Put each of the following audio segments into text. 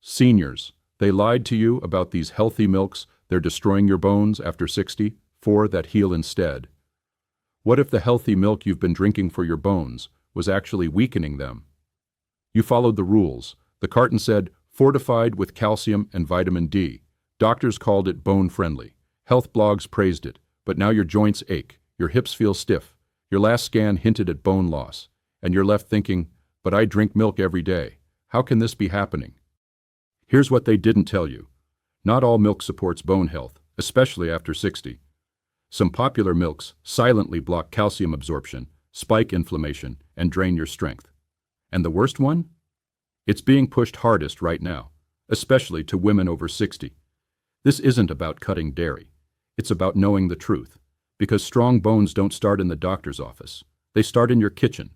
Seniors, they lied to you about these healthy milks. They're destroying your bones after 60, for that heal instead. What if the healthy milk you've been drinking for your bones was actually weakening them? You followed the rules. The carton said, fortified with calcium and vitamin D. Doctors called it bone-friendly. Health blogs praised it. But now your joints ache, your hips feel stiff, your last scan hinted at bone loss, and you're left thinking, but I drink milk every day. How can this be happening? Here's what they didn't tell you. Not all milk supports bone health, especially after 60. Some popular milks silently block calcium absorption, spike inflammation, and drain your strength. And the worst one? It's being pushed hardest right now, especially to women over 60. This isn't about cutting dairy. It's about knowing the truth, because strong bones don't start in the doctor's office. They start in your kitchen.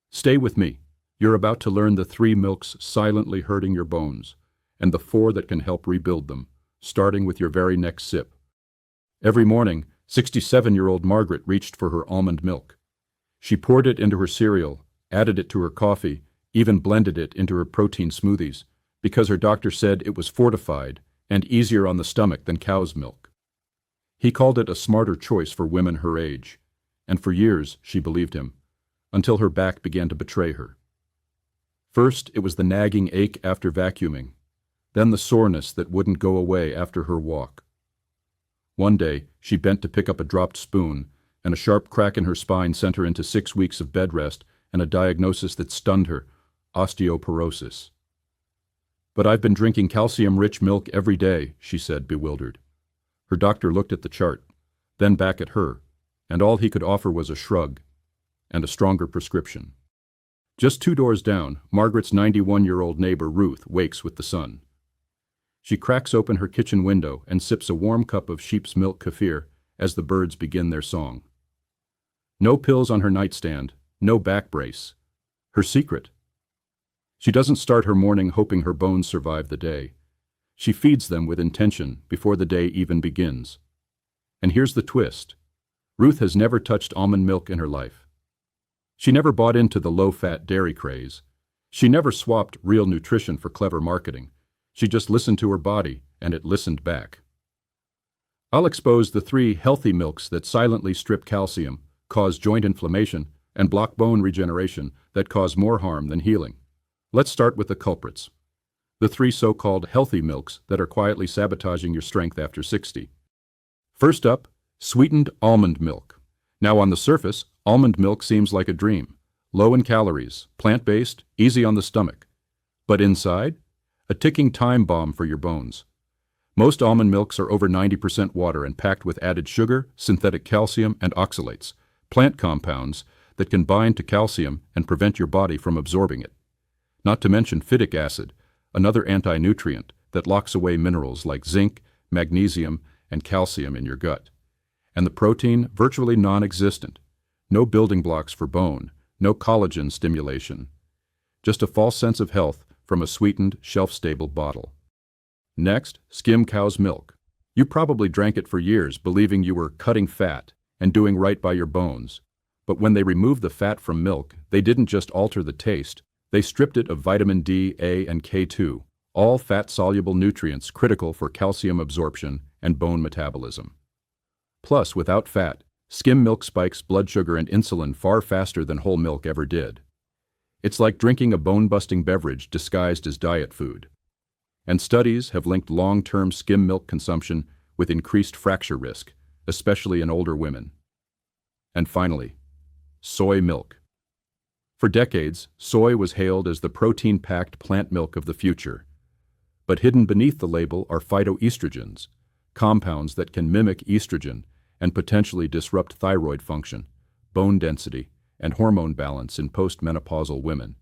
Stay with me. You're about to learn the 3 milks silently hurting your bones, and the 4 that can help rebuild them, starting with your very next sip. Every morning, 67-year-old Margaret reached for her almond milk. She poured it into her cereal, added it to her coffee, even blended it into her protein smoothies, because her doctor said it was fortified and easier on the stomach than cow's milk. He called it a smarter choice for women her age, and for years she believed him, until her back began to betray her. First, it was the nagging ache after vacuuming, then the soreness that wouldn't go away after her walk. One day, she bent to pick up a dropped spoon, and a sharp crack in her spine sent her into 6 weeks of bed rest and a diagnosis that stunned her: osteoporosis. "But I've been drinking calcium-rich milk every day," she said, bewildered. Her doctor looked at the chart, then back at her, and all he could offer was a shrug and a stronger prescription. Just 2 doors down, Margaret's 91-year-old neighbor Ruth wakes with the sun. She cracks open her kitchen window and sips a warm cup of sheep's milk kefir as the birds begin their song. No pills on her nightstand, no back brace. Her secret? She doesn't start her morning hoping her bones survive the day. She feeds them with intention before the day even begins. And here's the twist. Ruth has never touched almond milk in her life. She never bought into the low-fat dairy craze. She never swapped real nutrition for clever marketing. She just listened to her body, and it listened back. I'll expose the 3 healthy milks that silently strip calcium, cause joint inflammation, and block bone regeneration that cause more harm than healing. Let's start with the culprits. The 3 so-called healthy milks that are quietly sabotaging your strength after 60. First up, sweetened almond milk. Now on the surface, almond milk seems like a dream. Low in calories, plant-based, easy on the stomach. But inside, a ticking time bomb for your bones. Most almond milks are over 90% water and packed with added sugar, synthetic calcium, and oxalates, plant compounds that can bind to calcium and prevent your body from absorbing it. Not to mention phytic acid, another anti-nutrient that locks away minerals like zinc, magnesium, and calcium in your gut. And the protein, virtually non-existent. No building blocks for bone, no collagen stimulation. Just a false sense of health from a sweetened, shelf-stable bottle. Next, skim cow's milk. You probably drank it for years believing you were cutting fat and doing right by your bones. But when they removed the fat from milk, they didn't just alter the taste. They stripped it of vitamin D, A, and K2, all fat-soluble nutrients critical for calcium absorption and bone metabolism. Plus, without fat, skim milk spikes blood sugar and insulin far faster than whole milk ever did. It's like drinking a bone-busting beverage disguised as diet food. And studies have linked long-term skim milk consumption with increased fracture risk, especially in older women. And finally, soy milk. For decades, soy was hailed as the protein-packed plant milk of the future. But hidden beneath the label are phytoestrogens, compounds that can mimic estrogen and potentially disrupt thyroid function, bone density, and hormone balance in postmenopausal women.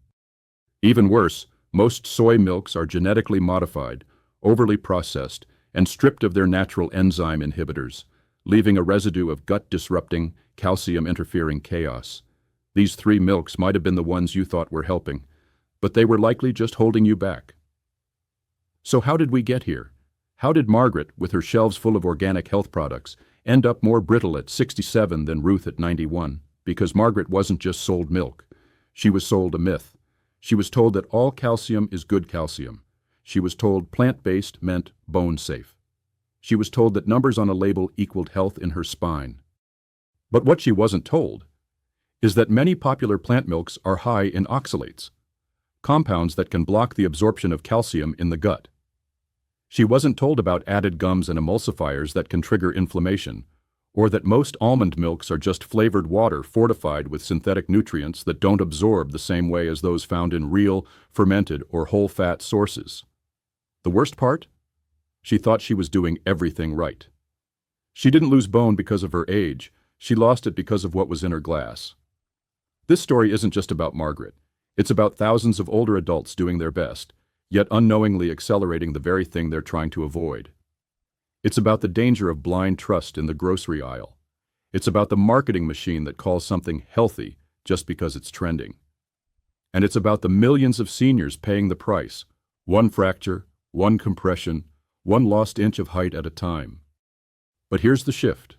Even worse, most soy milks are genetically modified, overly processed, and stripped of their natural enzyme inhibitors, leaving a residue of gut-disrupting, calcium-interfering chaos. These 3 milks might have been the ones you thought were helping, but they were likely just holding you back. So how did we get here? How did Margaret, with her shelves full of organic health products, end up more brittle at 67 than Ruth at 91? Because Margaret wasn't just sold milk. She was sold a myth. She was told that all calcium is good calcium. She was told plant-based meant bone-safe. She was told that numbers on a label equaled health in her spine. But what she wasn't told is that many popular plant milks are high in oxalates, compounds that can block the absorption of calcium in the gut. She wasn't told about added gums and emulsifiers that can trigger inflammation, or that most almond milks are just flavored water fortified with synthetic nutrients that don't absorb the same way as those found in real, fermented, or whole-fat sources. The worst part? She thought she was doing everything right. She didn't lose bone because of her age. She lost it because of what was in her glass. This story isn't just about Margaret. It's about thousands of older adults doing their best, yet unknowingly accelerating the very thing they're trying to avoid. It's about the danger of blind trust in the grocery aisle. It's about the marketing machine that calls something healthy just because it's trending. And it's about the millions of seniors paying the price, one fracture, one compression, one lost inch of height at a time. But here's the shift.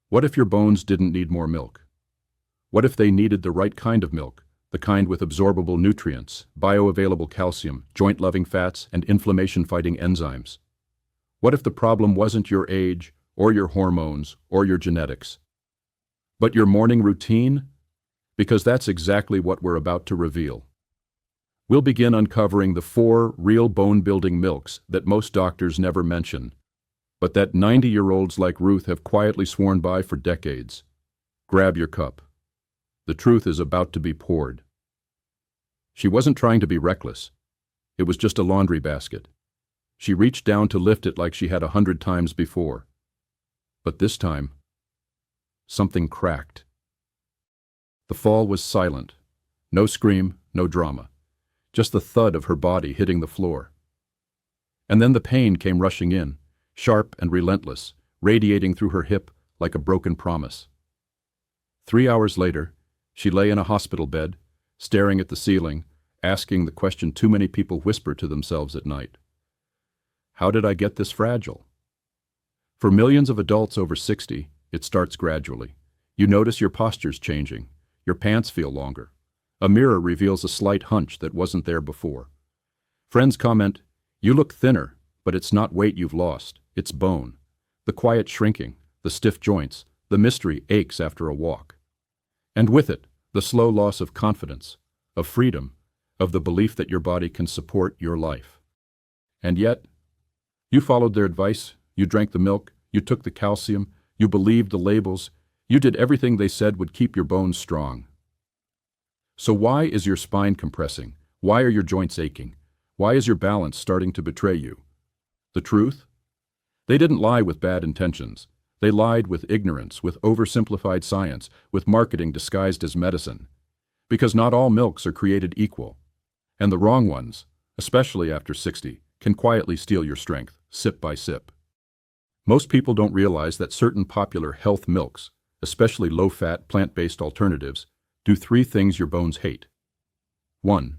What if your bones didn't need more milk? What if they needed the right kind of milk, the kind with absorbable nutrients, bioavailable calcium, joint-loving fats, and inflammation-fighting enzymes? What if the problem wasn't your age, or your hormones, or your genetics, but your morning routine? Because that's exactly what we're about to reveal. We'll begin uncovering the 4 real bone-building milks that most doctors never mention, but that 90-year-olds like Ruth have quietly sworn by for decades. Grab your cup. The truth is about to be poured. She wasn't trying to be reckless. It was just a laundry basket. She reached down to lift it like she had 100 times before. But this time, something cracked. The fall was silent. No scream, no drama. Just the thud of her body hitting the floor. And then the pain came rushing in, sharp and relentless, radiating through her hip like a broken promise. 3 hours later, she lay in a hospital bed, staring at the ceiling, asking the question too many people whisper to themselves at night. How did I get this fragile? For millions of adults over 60, it starts gradually. You notice your posture's changing. Your pants feel longer. A mirror reveals a slight hunch that wasn't there before. Friends comment, "You look thinner," but it's not weight you've lost, it's bone. The quiet shrinking, the stiff joints, the mystery aches after a walk. And with it, the slow loss of confidence, of freedom, of the belief that your body can support your life. And yet, you followed their advice, you drank the milk, you took the calcium, you believed the labels, you did everything they said would keep your bones strong. So why is your spine compressing? Why are your joints aching? Why is your balance starting to betray you? The truth? They didn't lie with bad intentions. They lied with ignorance, with oversimplified science, with marketing disguised as medicine. Because not all milks are created equal. And the wrong ones, especially after 60, can quietly steal your strength, sip by sip. Most people don't realize that certain popular health milks, especially low-fat, plant-based alternatives, do 3 things your bones hate. 1.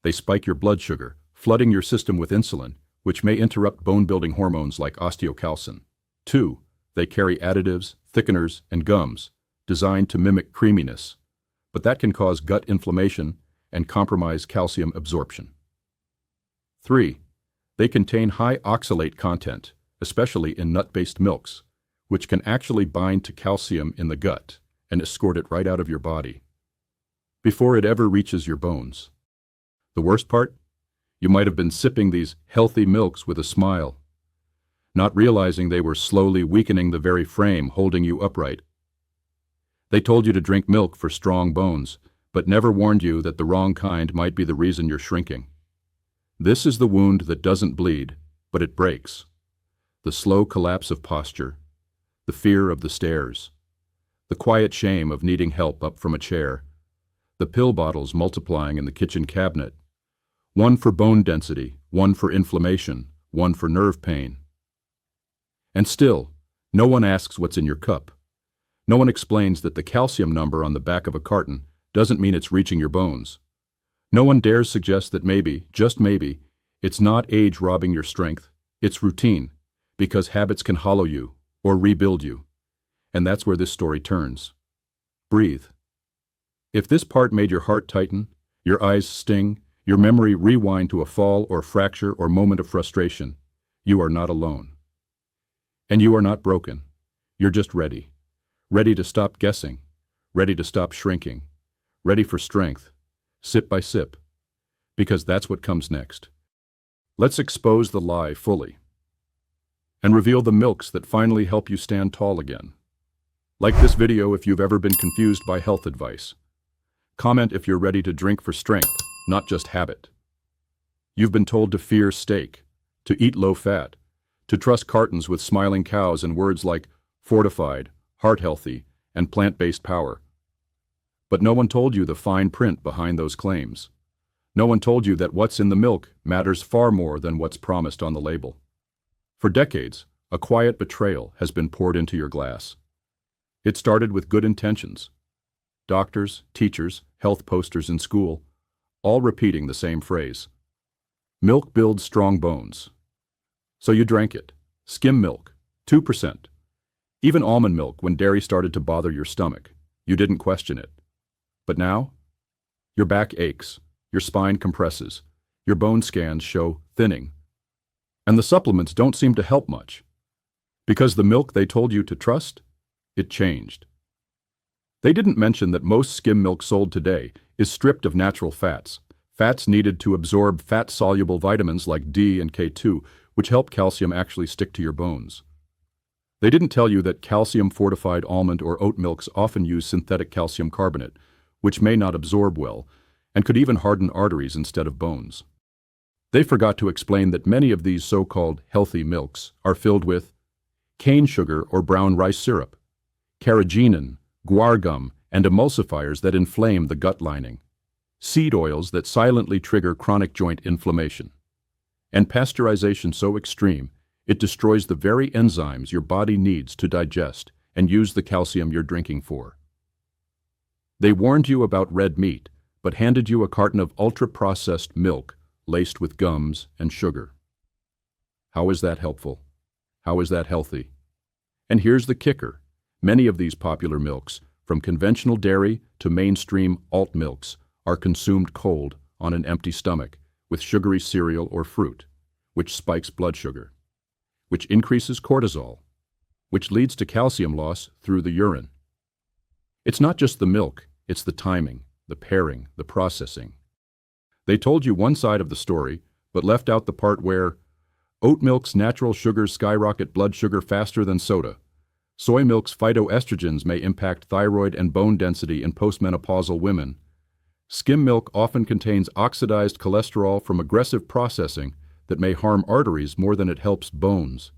They spike your blood sugar, flooding your system with insulin, which may interrupt bone-building hormones like osteocalcin. 2. They carry additives, thickeners, and gums, designed to mimic creaminess, but that can cause gut inflammation and compromise calcium absorption. 3. They contain high oxalate content, especially in nut-based milks, which can actually bind to calcium in the gut and escort it right out of your body, before it ever reaches your bones. The worst part? You might have been sipping these healthy milks with a smile, not realizing they were slowly weakening the very frame holding you upright. They told you to drink milk for strong bones, but never warned you that the wrong kind might be the reason you're shrinking. This is the wound that doesn't bleed, but it breaks. The slow collapse of posture, the fear of the stairs, the quiet shame of needing help up from a chair, the pill bottles multiplying in the kitchen cabinet, one for bone density, one for inflammation, one for nerve pain. And still, no one asks what's in your cup. No one explains that the calcium number on the back of a carton doesn't mean it's reaching your bones. No one dares suggest that maybe, just maybe, it's not age robbing your strength, it's routine, because habits can hollow you or rebuild you. And that's where this story turns. Breathe. If this part made your heart tighten, your eyes sting, Your memory rewind to a fall or fracture or moment of frustration. You are not alone. And you are not broken. You're just ready. Ready to stop guessing. Ready to stop shrinking. Ready for strength. Sip by sip. Because that's what comes next. Let's expose the lie fully. And reveal the milks that finally help you stand tall again. Like this video if you've ever been confused by health advice. Comment if you're ready to drink for strength, not just habit. You've been told to fear steak, to eat low fat, to trust cartons with smiling cows and words like fortified, heart healthy, and plant-based power. But no one told you the fine print behind those claims. No one told you that what's in the milk matters far more than what's promised on the label. For decades, a quiet betrayal has been poured into your glass. It started with good intentions. Doctors, teachers, health posters in school, all repeating the same phrase. Milk builds strong bones. So you drank it. Skim milk, 2%. Even almond milk when dairy started to bother your stomach. You didn't question it. But now, your back aches, your spine compresses, your bone scans show thinning. And the supplements don't seem to help much. Because the milk they told you to trust, it changed. They didn't mention that most skim milk sold today is stripped of natural fats, fats needed to absorb fat-soluble vitamins like D and K2, which help calcium actually stick to your bones. They didn't tell you that calcium-fortified almond or oat milks often use synthetic calcium carbonate, which may not absorb well, and could even harden arteries instead of bones. They forgot to explain that many of these so-called healthy milks are filled with cane sugar or brown rice syrup, carrageenan, guar gum, and emulsifiers that inflame the gut lining, seed oils that silently trigger chronic joint inflammation, and pasteurization so extreme it destroys the very enzymes your body needs to digest and use the calcium you're drinking for. They warned you about red meat, but handed you a carton of ultra-processed milk laced with gums and sugar. How is that helpful? How is that healthy? And here's the kicker. Many of these popular milks, from conventional dairy to mainstream alt milks, are consumed cold on an empty stomach with sugary cereal or fruit, which spikes blood sugar, which increases cortisol, which leads to calcium loss through the urine. It's not just the milk, it's the timing, the pairing, the processing. They told you one side of the story, but left out the part where oat milk's natural sugars skyrocket blood sugar faster than soda. Soy milk's phytoestrogens may impact thyroid and bone density in postmenopausal women. Skim milk often contains oxidized cholesterol from aggressive processing that may harm arteries more than it helps bones.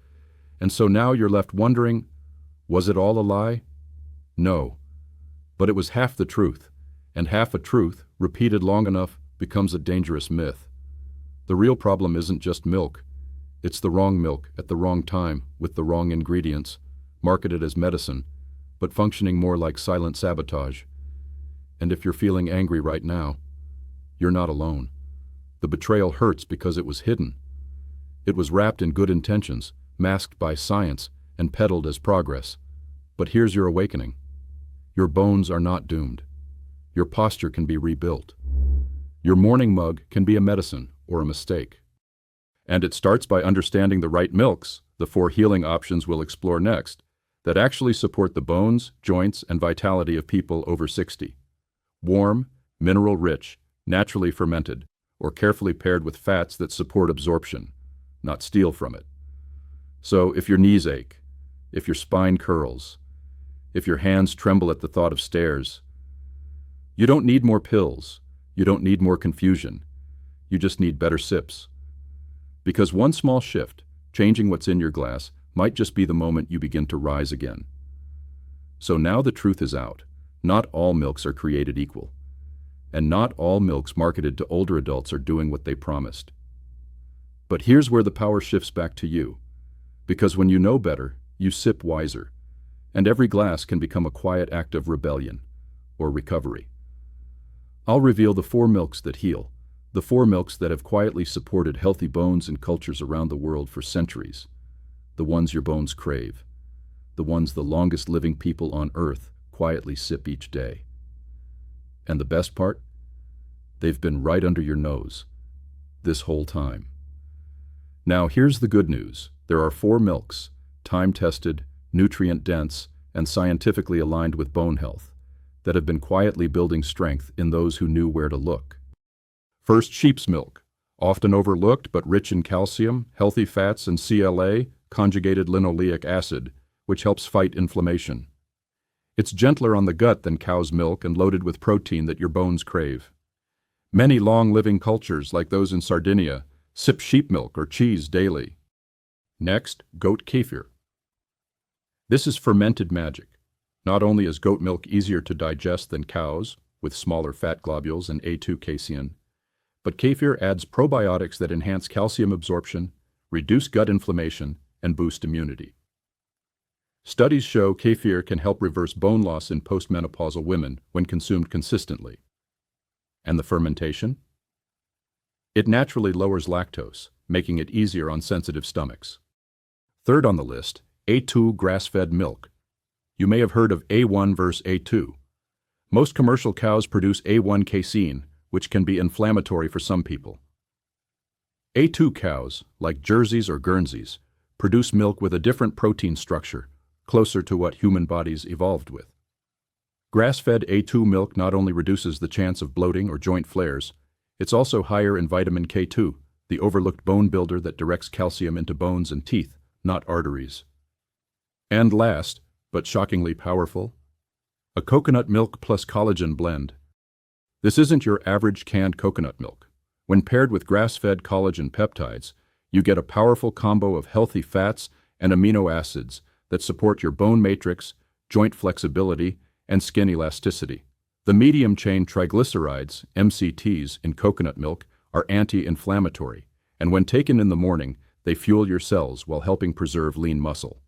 And so now you're left wondering, was it all a lie? No. But it was half the truth, and half a truth, repeated long enough, becomes a dangerous myth. The real problem isn't just milk. It's the wrong milk at the wrong time with the wrong ingredients, marketed as medicine, but functioning more like silent sabotage. And if you're feeling angry right now, you're not alone. The betrayal hurts because it was hidden. It was wrapped in good intentions, masked by science, and peddled as progress. But here's your awakening. Your bones are not doomed. Your posture can be rebuilt. Your morning mug can be a medicine or a mistake. And it starts by understanding the right milks, the 4 healing options we'll explore next, that actually support the bones, joints, and vitality of people over 60. Warm, mineral-rich, naturally fermented, or carefully paired with fats that support absorption, not steal from it. So if your knees ache, if your spine curls, if your hands tremble at the thought of stairs, you don't need more pills, you don't need more confusion, you just need better sips. Because one small shift, changing what's in your glass, might just be the moment you begin to rise again. So now the truth is out. Not all milks are created equal. And not all milks marketed to older adults are doing what they promised. But here's where the power shifts back to you. Because when you know better, you sip wiser. And every glass can become a quiet act of rebellion, or recovery. I'll reveal the 4 milks that heal, the 4 milks that have quietly supported healthy bones and cultures around the world for centuries. The ones your bones crave. The ones the longest living people on Earth quietly sip each day. And the best part? They've been right under your nose this whole time. Now here's the good news. There are 4 milks, time-tested, nutrient-dense, and scientifically aligned with bone health, that have been quietly building strength in those who knew where to look. First, sheep's milk, often overlooked but rich in calcium, healthy fats, and CLA, conjugated linoleic acid, which helps fight inflammation. It's gentler on the gut than cow's milk and loaded with protein that your bones crave. Many long-living cultures, like those in Sardinia, sip sheep milk or cheese daily. Next, goat kefir. This is fermented magic. Not only is goat milk easier to digest than cow's, with smaller fat globules and A2 casein, but kefir adds probiotics that enhance calcium absorption, reduce gut inflammation, and boost immunity. Studies show kefir can help reverse bone loss in postmenopausal women when consumed consistently. And the fermentation? It naturally lowers lactose, making it easier on sensitive stomachs. Third on the list, A2 grass-fed milk. You may have heard of A1 versus A2. Most commercial cows produce A1 casein, which can be inflammatory for some people. A2 cows, like Jerseys or Guernseys, produce milk with a different protein structure, closer to what human bodies evolved with. Grass-fed A2 milk not only reduces the chance of bloating or joint flares, it's also higher in vitamin K2, the overlooked bone builder that directs calcium into bones and teeth, not arteries. And last, but shockingly powerful, a coconut milk plus collagen blend. This isn't your average canned coconut milk. When paired with grass-fed collagen peptides, you get a powerful combo of healthy fats and amino acids that support your bone matrix, joint flexibility, and skin elasticity. The medium-chain triglycerides, MCTs, in coconut milk are anti-inflammatory, and when taken in the morning, they fuel your cells while helping preserve lean muscle.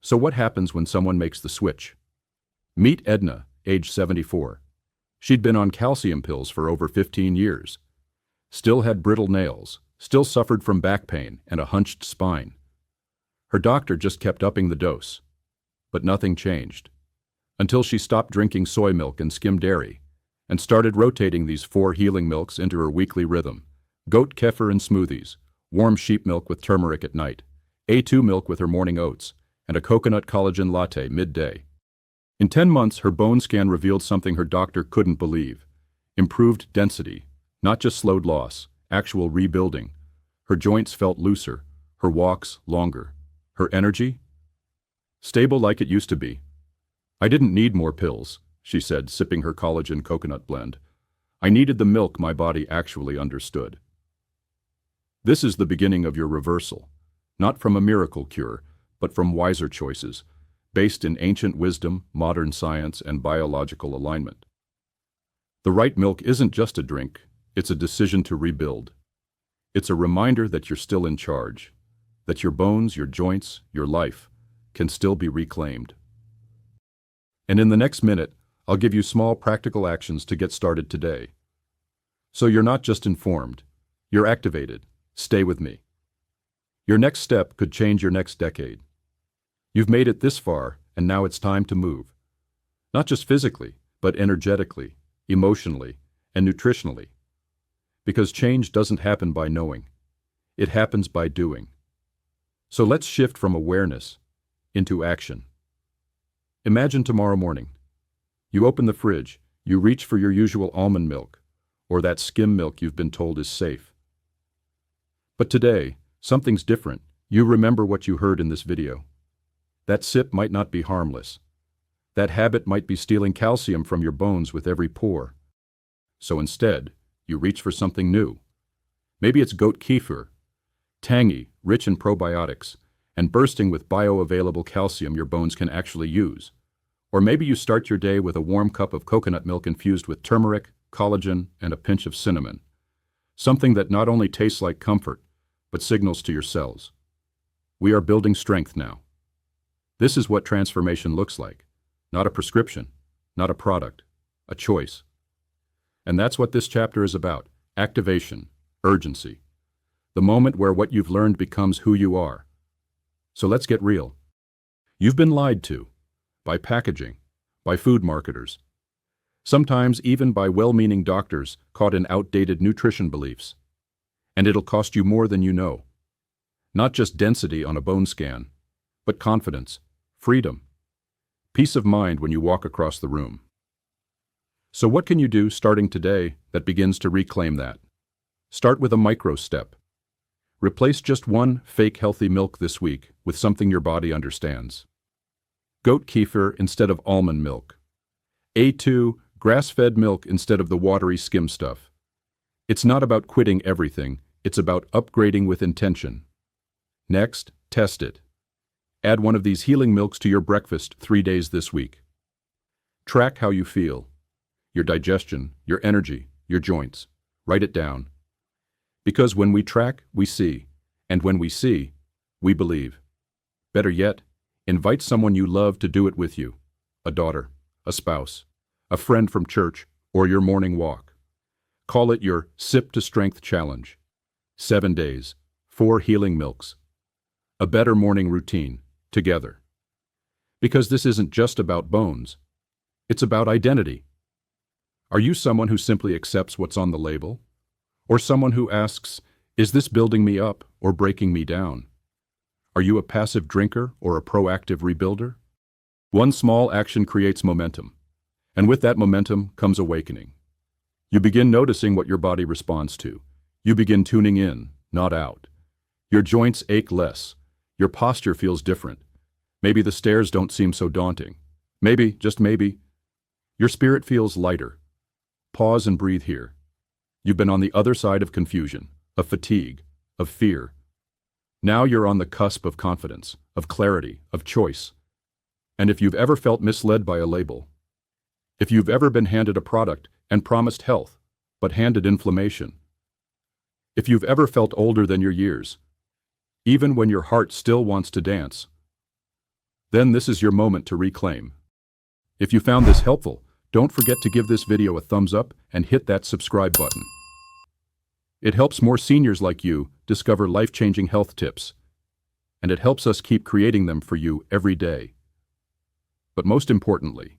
So what happens when someone makes the switch? Meet Edna, age 74. She'd been on calcium pills for over 15 years. Still had brittle nails, still suffered from back pain and a hunched spine. Her doctor just kept upping the dose. But nothing changed. Until she stopped drinking soy milk and skim dairy, and started rotating these 4 healing milks into her weekly rhythm. Goat kefir and smoothies, warm sheep milk with turmeric at night, A2 milk with her morning oats, and a coconut collagen latte midday. In 10 months, her bone scan revealed something her doctor couldn't believe. Improved density, not just slowed loss, actual rebuilding. Her joints felt looser, her walks longer. Her energy? Stable like it used to be. I didn't need more pills, she said, sipping her collagen coconut blend. I needed the milk my body actually understood. This is the beginning of your reversal, not from a miracle cure, but from wiser choices, based in ancient wisdom, modern science, and biological alignment. The right milk isn't just a drink, it's a decision to rebuild. It's a reminder that you're still in charge, that your bones, your joints, your life can still be reclaimed. And in the next minute, I'll give you small practical actions to get started today. So you're not just informed, you're activated. Stay with me. Your next step could change your next decade. You've made it this far, and now it's time to move. Not just physically, but energetically, emotionally, and nutritionally. Because change doesn't happen by knowing. It happens by doing. So let's shift from awareness into action. Imagine tomorrow morning. You open the fridge, you reach for your usual almond milk, or that skim milk you've been told is safe. But today, something's different. You remember what you heard in this video. That sip might not be harmless. That habit might be stealing calcium from your bones with every pour. So instead, you reach for something new. Maybe it's goat kefir, tangy, rich in probiotics, and bursting with bioavailable calcium your bones can actually use. Or maybe you start your day with a warm cup of coconut milk infused with turmeric, collagen, and a pinch of cinnamon. Something that not only tastes like comfort, but signals to your cells. We are building strength now. This is what transformation looks like. Not a prescription, not a product, a choice. And that's what this chapter is about: activation, urgency. The moment where what you've learned becomes who you are. So let's get real. You've been lied to, by packaging, by food marketers. sometimes even by well-meaning doctors caught in outdated nutrition beliefs. And it'll cost you more than you know. Not just density on a bone scan, but confidence, freedom, peace of mind when you walk across the room. So what can you do starting today that begins to reclaim that? Start with a micro step. Replace just one fake healthy milk this week with something your body understands. Goat kefir instead of almond milk. A2 grass-fed milk instead of the watery skim stuff. It's not about quitting everything, it's about upgrading with intention. Next, test it. Add one of these healing milks to your breakfast 3 days this week. Track how you feel. Your digestion, your energy, your joints. Write it down. Because when we track, we see. And when we see, we believe. Better yet, invite someone you love to do it with you. A daughter, a spouse, a friend from church, or your morning walk. Call it your Sip to Strength Challenge. 7 days, 4 healing milks. A better morning routine, together. Because this isn't just about bones. It's about identity. Are you someone who simply accepts what's on the label? Or someone who asks, is this building me up or breaking me down? Are you a passive drinker or a proactive rebuilder? One small action creates momentum. And with that momentum comes awakening. You begin noticing what your body responds to. You begin tuning in, not out. Your joints ache less. Your posture feels different. Maybe the stairs don't seem so daunting. Maybe, just maybe, your spirit feels lighter. Pause and breathe here. You've been on the other side of confusion, of fatigue, of fear. Now you're on the cusp of confidence, of clarity, of choice. And if you've ever felt misled by a label, if you've ever been handed a product and promised health, but handed inflammation, if you've ever felt older than your years, even when your heart still wants to dance, then this is your moment to reclaim. If you found this helpful, don't forget to give this video a thumbs up and hit that subscribe button. It helps more seniors like you discover life-changing health tips, and it helps us keep creating them for you every day. But most importantly,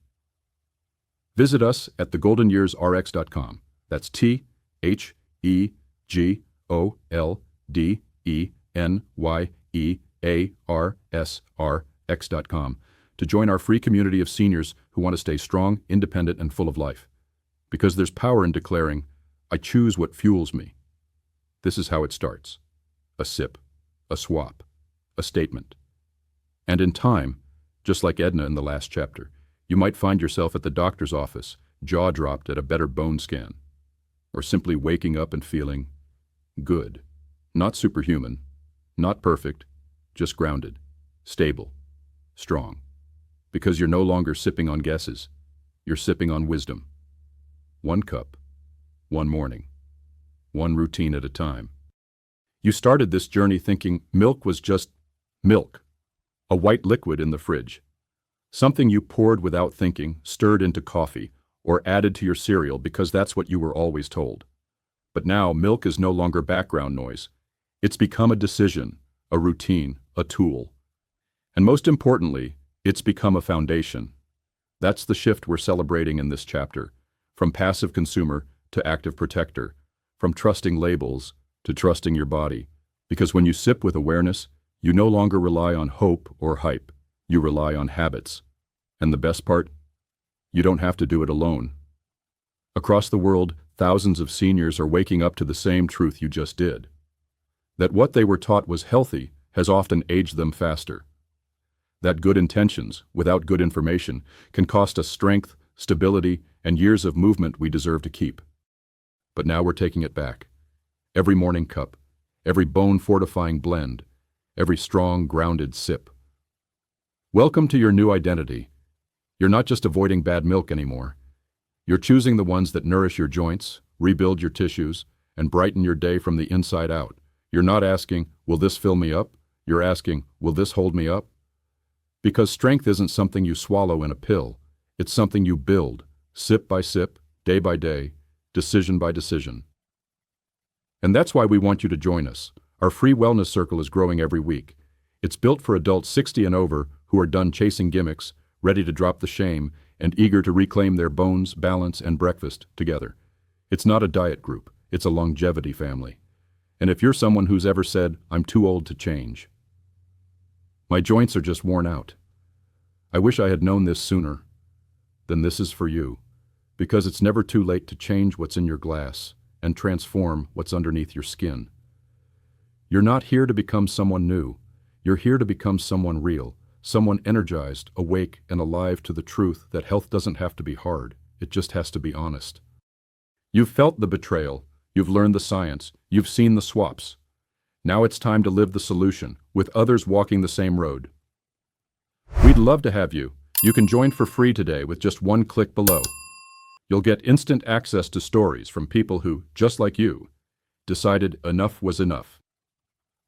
visit us at thegoldenyearsrx.com. That's TheGoldenYearsRx.com to join our free community of seniors who want to stay strong, independent, and full of life. Because there's power in declaring, I choose what fuels me. This is how it starts. A sip, a swap, a statement. And in time, just like Edna in the last chapter, you might find yourself at the doctor's office, jaw-dropped at a better bone scan, or simply waking up and feeling good. Not superhuman, not perfect, just grounded, stable, strong. Because you're no longer sipping on guesses, you're sipping on wisdom. 1 cup, 1 morning, 1 routine at a time. You started this journey thinking milk was just milk, a white liquid in the fridge. Something you poured without thinking, stirred into coffee, or added to your cereal because that's what you were always told. But now milk is no longer background noise. It's become a decision, a routine, a tool. And most importantly, it's become a foundation. That's the shift we're celebrating in this chapter, from passive consumer to active protector, from trusting labels to trusting your body. Because when you sip with awareness, you no longer rely on hope or hype. You rely on habits. And the best part? You don't have to do it alone. Across the world, thousands of seniors are waking up to the same truth you just did. That what they were taught was healthy has often aged them faster. That good intentions, without good information, can cost us strength, stability, and years of movement we deserve to keep. But now we're taking it back. Every morning cup, every bone-fortifying blend, every strong, grounded sip. Welcome to your new identity. You're not just avoiding bad milk anymore. You're choosing the ones that nourish your joints, rebuild your tissues, and brighten your day from the inside out. You're not asking, will this fill me up? You're asking, will this hold me up? Because strength isn't something you swallow in a pill. It's something you build, sip by sip, day by day, decision by decision. And that's why we want you to join us. Our free wellness circle is growing every week. It's built for adults 60 and over who are done chasing gimmicks, ready to drop the shame, and eager to reclaim their bones, balance, and breakfast together. It's not a diet group, it's a longevity family. And if you're someone who's ever said, "I'm too old to change," my joints are just worn out, I wish I had known this sooner, then this is for you. Because it's never too late to change what's in your glass and transform what's underneath your skin. You're not here to become someone new. You're here to become someone real, someone energized, awake, and alive to the truth that health doesn't have to be hard, it just has to be honest. You've felt the betrayal, you've learned the science, you've seen the swaps. Now it's time to live the solution, with others walking the same road. We'd love to have you. You can join for free today with just one click below. You'll get instant access to stories from people who, just like you, decided enough was enough.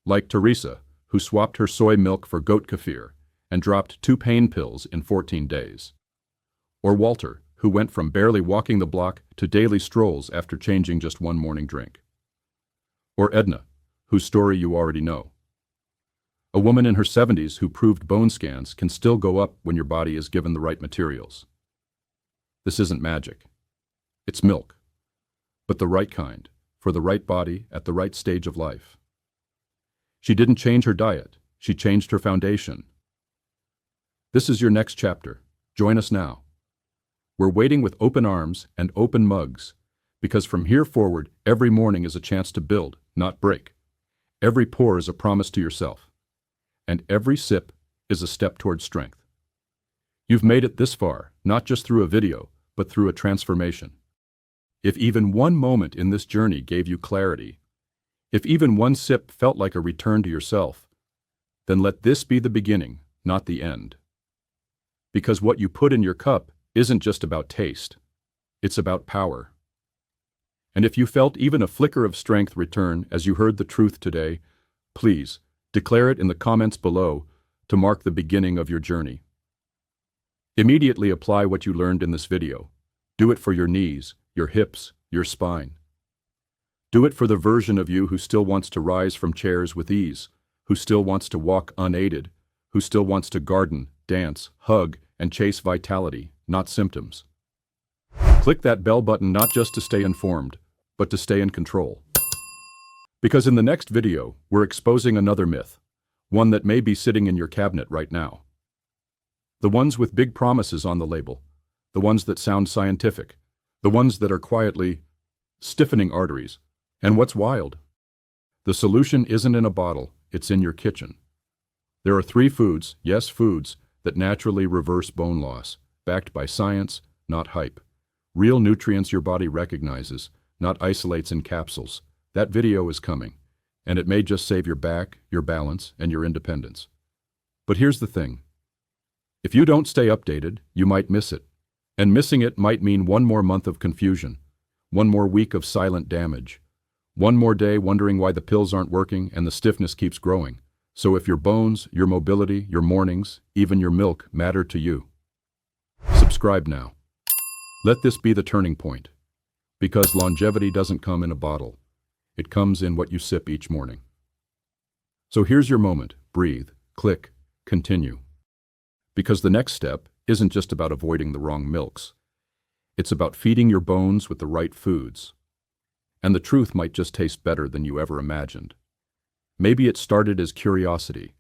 Like Teresa, who swapped her soy milk for goat kefir and dropped 2 pain pills in 14 days. Or Walter, who went from barely walking the block to daily strolls after changing just one morning drink. Or Edna, whose story you already know. A woman in her 70s who proved bone scans can still go up when your body is given the right materials. This isn't magic. It's milk. But the right kind, for the right body at the right stage of life. She didn't change her diet, she changed her foundation. This is your next chapter. Join us now. We're waiting with open arms and open mugs, because from here forward, every morning is a chance to build, not break. Every pour is a promise to yourself. And every sip is a step toward strength. You've made it this far, not just through a video, but through a transformation. If even one moment in this journey gave you clarity, if even one sip felt like a return to yourself, then let this be the beginning, not the end. Because what you put in your cup isn't just about taste, it's about power. And if you felt even a flicker of strength return as you heard the truth today, please declare it in the comments below to mark the beginning of your journey. Immediately apply what you learned in this video. Do it for your knees, your hips, your spine. Do it for the version of you who still wants to rise from chairs with ease, who still wants to walk unaided, who still wants to garden, dance, hug, and chase vitality, not symptoms. Click that bell button not just to stay informed, but to stay in control. Because in the next video, we're exposing another myth, one that may be sitting in your cabinet right now. The ones with big promises on the label, the ones that sound scientific, the ones that are quietly stiffening arteries. And what's wild? The solution isn't in a bottle, it's in your kitchen. There are 3 foods, yes, foods, that naturally reverse bone loss, backed by science, not hype. Real nutrients your body recognizes, not isolates in capsules. That video is coming, and it may just save your back, your balance, and your independence. But here's the thing. If you don't stay updated, you might miss it. And missing it might mean one more month of confusion, one more week of silent damage, one more day wondering why the pills aren't working and the stiffness keeps growing. So if your bones, your mobility, your mornings, even your milk matter to you, subscribe now. Let this be the turning point. Because longevity doesn't come in a bottle. It comes in what you sip each morning. So here's your moment. Breathe, click, continue. Because the next step isn't just about avoiding the wrong milks. It's about feeding your bones with the right foods. And the truth might just taste better than you ever imagined. Maybe it started as curiosity,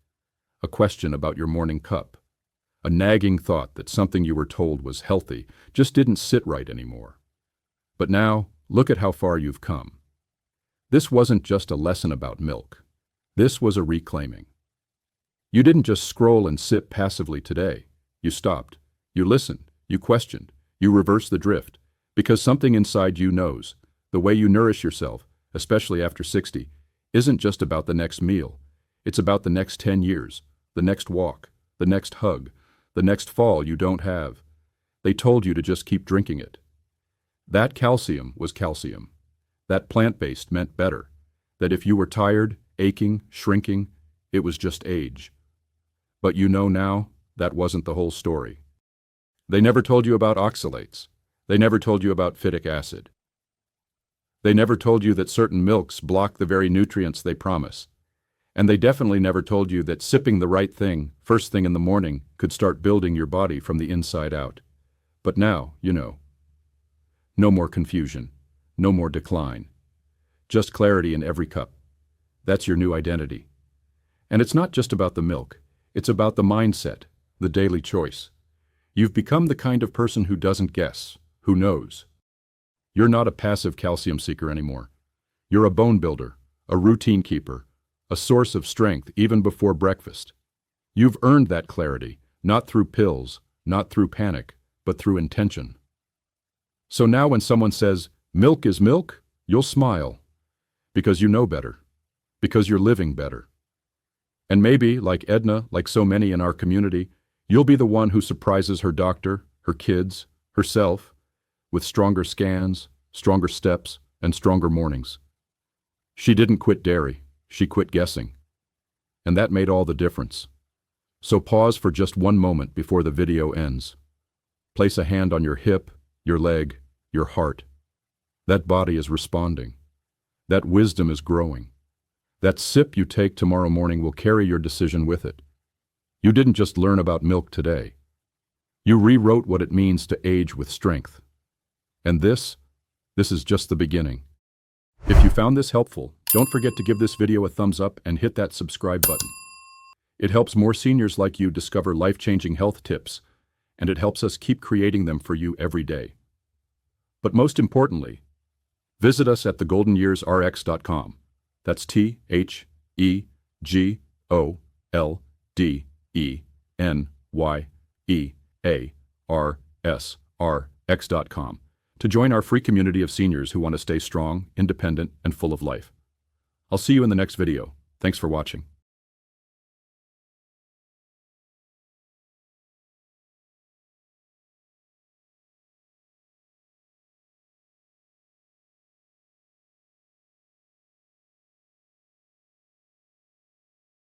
a question about your morning cup, a nagging thought that something you were told was healthy just didn't sit right anymore. But now, look at how far you've come. This wasn't just a lesson about milk. This was a reclaiming. You didn't just scroll and sip passively today. You stopped. You listened. You questioned. You reversed the drift. Because something inside you knows, the way you nourish yourself, especially after 60, isn't just about the next meal. It's about the next 10 years, the next walk, the next hug, the next fall you don't have. They told you to just keep drinking it. That calcium was calcium. That plant-based meant better. That if you were tired, aching, shrinking, it was just age. But you know now, that wasn't the whole story. They never told you about oxalates. They never told you about phytic acid. They never told you that certain milks block the very nutrients they promise. And they definitely never told you that sipping the right thing, first thing in the morning, could start building your body from the inside out. But now, you know. No more confusion. No more decline. Just clarity in every cup. That's your new identity. And it's not just about the milk. It's about the mindset, the daily choice. You've become the kind of person who doesn't guess, who knows. You're not a passive calcium seeker anymore. You're a bone builder, a routine keeper, a source of strength even before breakfast. You've earned that clarity, not through pills, not through panic, but through intention. So now when someone says, milk is milk, you'll smile. Because you know better. Because you're living better. And maybe, like Edna, like so many in our community, you'll be the one who surprises her doctor, her kids, herself, with stronger scans, stronger steps, and stronger mornings. She didn't quit dairy, she quit guessing. And that made all the difference. So pause for just one moment before the video ends. Place a hand on your hip, your leg, your heart. That body is responding. That wisdom is growing. That sip you take tomorrow morning will carry your decision with it. You didn't just learn about milk today. You rewrote what it means to age with strength. And this is just the beginning. If you found this helpful, don't forget to give this video a thumbs up and hit that subscribe button. It helps more seniors like you discover life-changing health tips, and it helps us keep creating them for you every day. But most importantly, visit us at thegoldenyearsrx.com. That's TheGoldenyearsrx.com to join our free community of seniors who want to stay strong, independent, and full of life. I'll see you in the next video. Thanks for watching.